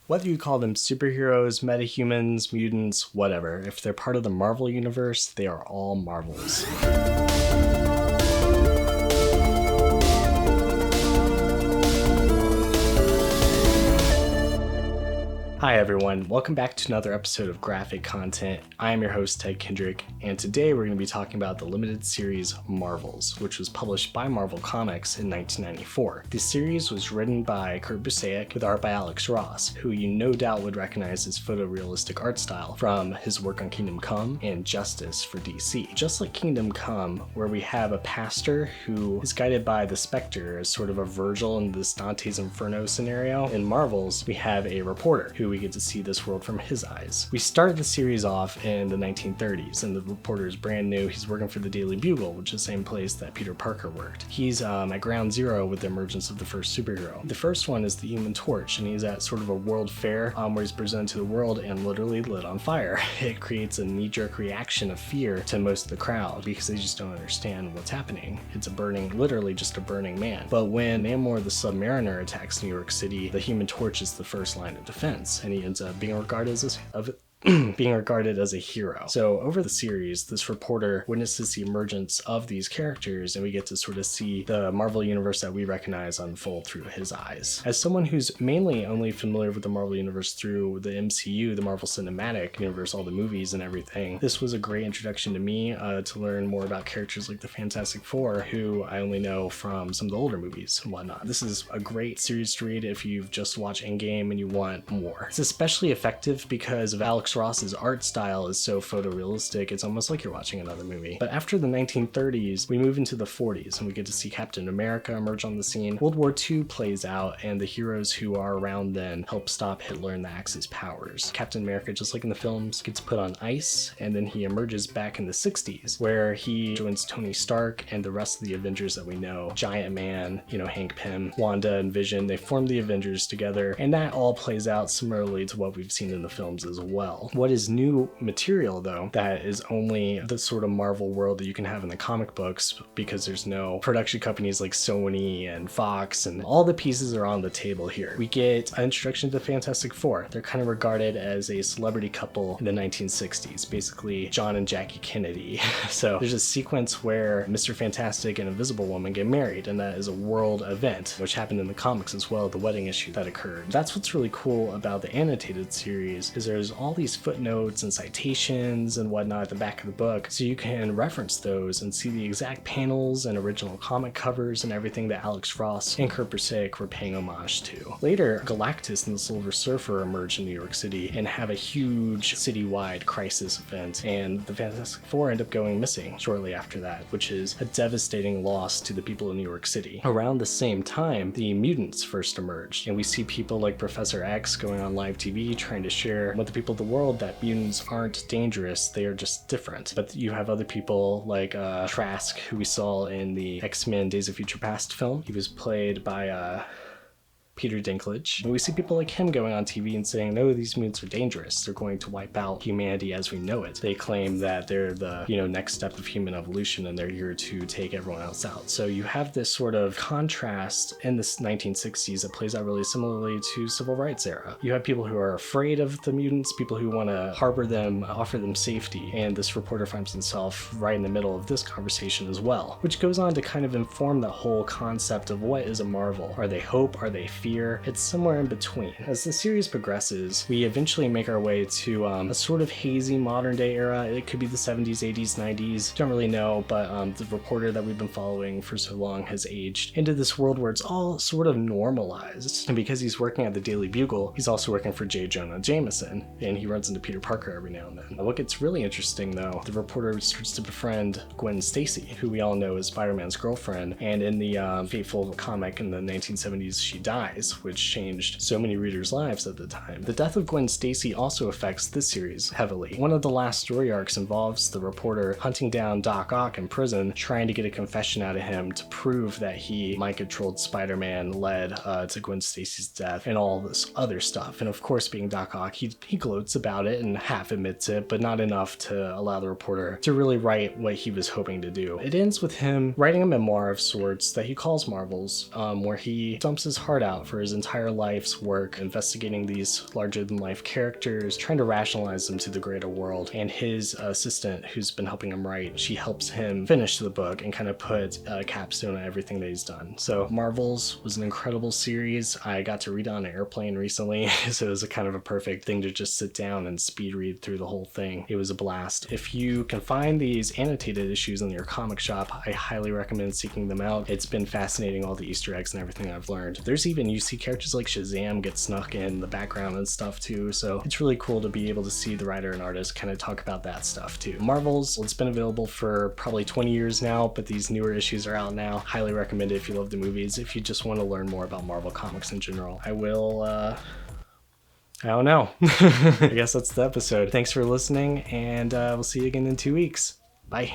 Whether you call them superheroes, metahumans, mutants, whatever, if they're part of the Marvel universe, they are all Marvels. Hi everyone, welcome back to another episode of Graphic Content. I am your host Ted Kendrick, and today we're going to be talking about the limited series Marvels, which was published by Marvel Comics in 1994. This series was written by Kurt Busiek with art by Alex Ross, who you no doubt would recognize his photorealistic art style from his work on Kingdom Come and Justice for DC. Just like Kingdom Come, where we have a pastor who is guided by the Spectre as sort of a Virgil in this Dante's Inferno scenario, in Marvels we have a reporter who we get to see this world from his eyes. We started the series off in the 1930s, and the reporter is brand new. He's working for the Daily Bugle, which is the same place that Peter Parker worked. He's at ground zero with the emergence of the first superhero. The first one is the Human Torch, and he's at sort of a world fair where he's presented to the world and literally lit on fire. It creates a knee-jerk reaction of fear to most of the crowd because they just don't understand what's happening. It's literally just a burning man. But when Namor the Submariner attacks New York City, the Human Torch is the first line of defense, and he ends up being regarded as a hero. So over the series, this reporter witnesses the emergence of these characters, and we get to sort of see the Marvel universe that we recognize unfold through his eyes. As someone who's mainly only familiar with the Marvel universe through the MCU, the Marvel Cinematic Universe, all the movies and everything, this was a great introduction to me to learn more about characters like the Fantastic Four, who I only know from some of the older movies and whatnot. This is a great series to read if you've just watched Endgame and you want more. It's especially effective because of Alex Ross's art style is so photorealistic, it's almost like you're watching another movie. But after the 1930s, we move into the 40s and we get to see Captain America emerge on the scene. World War II plays out, and the heroes who are around then help stop Hitler and the Axis powers. Captain America, just like in the films, gets put on ice, and then he emerges back in the 60s, where he joins Tony Stark and the rest of the Avengers that we know. Giant Man, Hank Pym, Wanda, and Vision, they form the Avengers together, and that all plays out similarly to what we've seen in the films as well. What is new material, though, that is only the sort of Marvel world that you can have in the comic books, because there's no production companies like Sony and Fox, and all the pieces are on the table here. We get an introduction to the Fantastic Four. They're kind of regarded as a celebrity couple in the 1960s, basically John and Jackie Kennedy. So there's a sequence where Mr. Fantastic and Invisible Woman get married, and that is a world event, which happened in the comics as well, the wedding issue that occurred. That's what's really cool about the annotated series, is there's all these footnotes and citations and whatnot at the back of the book, so you can reference those and see the exact panels and original comic covers and everything that Alex Ross and Kurt Busiek were paying homage to. Later, Galactus and the Silver Surfer emerge in New York City and have a huge citywide crisis event, and the Fantastic Four end up going missing shortly after that, which is a devastating loss to the people of New York City. Around the same time, the mutants first emerged, and we see people like Professor X going on live TV trying to share with the people of the world that mutants aren't dangerous, they are just different. But you have other people like Trask, who we saw in the X-Men Days of Future Past film. He was played by Peter Dinklage. And we see people like him going on TV and saying, no, these mutants are dangerous. They're going to wipe out humanity as we know it. They claim that they're the, next step of human evolution, and they're here to take everyone else out. So you have this sort of contrast in this 1960s that plays out really similarly to civil rights era. You have people who are afraid of the mutants, people who want to harbor them, offer them safety, and this reporter finds himself right in the middle of this conversation as well, which goes on to kind of inform the whole concept of what is a Marvel. Are they hope? Are they fear? It's somewhere in between. As the series progresses, we eventually make our way to a sort of hazy modern day era. It could be the 70s, 80s, 90s, don't really know, but the reporter that we've been following for so long has aged into this world where it's all sort of normalized. And because he's working at the Daily Bugle, he's also working for J. Jonah Jameson, and he runs into Peter Parker every now and then. What gets really interesting, though, the reporter starts to befriend Gwen Stacy, who we all know is Spider-Man's girlfriend, and in the fateful comic in the 1970s, she dies, which changed so many readers' lives at the time. The death of Gwen Stacy also affects this series heavily. One of the last story arcs involves the reporter hunting down Doc Ock in prison, trying to get a confession out of him to prove that he mind-controlled Spider-Man led to Gwen Stacy's death and all this other stuff. And of course, being Doc Ock, he gloats about it and half admits it, but not enough to allow the reporter to really write what he was hoping to do. It ends with him writing a memoir of sorts that he calls Marvels, where he dumps his heart out out for his entire life's work investigating these larger-than-life characters, trying to rationalize them to the greater world. And his assistant, who's been helping him write, she helps him finish the book and kind of put a capstone on everything that he's done. So Marvels was an incredible series. I got to read it on an airplane recently, so it was a kind of a perfect thing to just sit down and speed read through the whole thing. It was a blast. If you can find these annotated issues in your comic shop, I highly recommend seeking them out. It's been fascinating, all the Easter eggs and everything I've learned. There's even, you see characters like Shazam get snuck in the background and stuff too, so it's really cool to be able to see the writer and artist kind of talk about that stuff too. Marvels, it's been available for probably 20 years now, but these newer issues are out now. Highly recommend it if you love the movies, if you just want to learn more about Marvel Comics in general. I don't know. I guess that's the episode. Thanks for listening, and we'll see you again in 2 weeks. Bye.